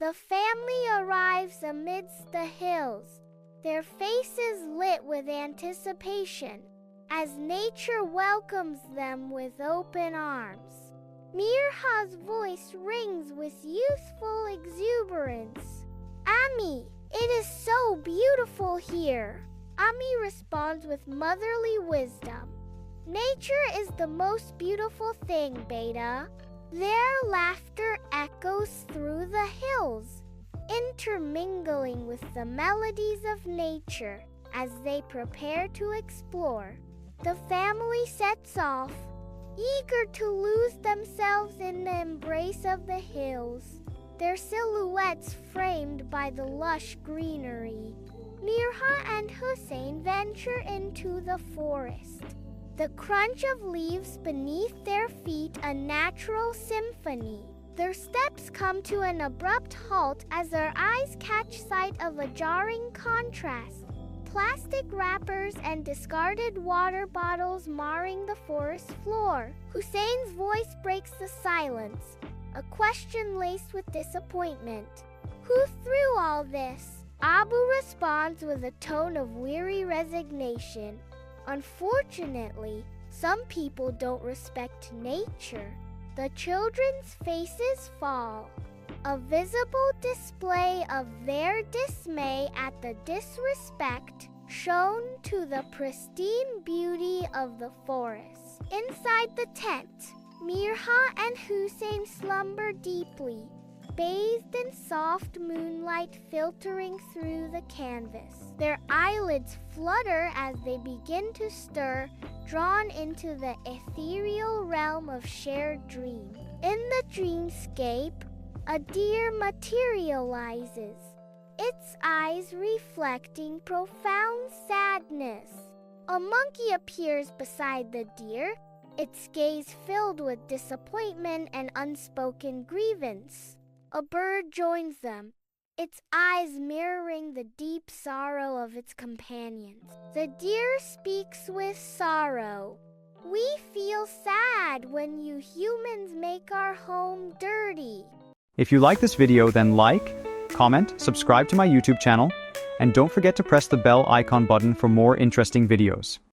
The family arrives amidst the hills, their faces lit with anticipation, as nature welcomes them with open arms. Mirha's voice rings with youthful exuberance. Ami, it is so beautiful here. Ami responds with motherly wisdom. Nature is the most beautiful thing, Beta. Their laughter echoes through the hills, intermingling with the melodies of nature as they prepare to explore. The family sets off, eager to lose themselves in the embrace of the hills, their silhouettes framed by the lush greenery. Mirha and Hussein venture into the forest. The crunch of leaves beneath their feet a natural symphony. Their steps come to an abrupt halt as their eyes catch sight of a jarring contrast. Plastic wrappers and discarded water bottles marring the forest floor. Hussein's voice breaks the silence, a question laced with disappointment. Who threw all this? Abu responds with a tone of weary resignation. Unfortunately, some people don't respect nature. The children's faces fall, a visible display of their dismay at the disrespect shown to the pristine beauty of the forest. Inside the tent, Mirha and Hussein slumber deeply, bathed in soft moonlight filtering through the canvas. Their eyelids flutter as they begin to stir, drawn into the ethereal realm of shared dream. In the dreamscape, a deer materializes, its eyes reflecting profound sadness. A monkey appears beside the deer, its gaze filled with disappointment and unspoken grievance. A bird joins them, its eyes mirroring the deep sorrow of its companions. The deer speaks with sorrow. We feel sad when you humans make our home dirty. If you like this video, then like, comment, subscribe to my YouTube channel, and don't forget to press the bell icon button for more interesting videos.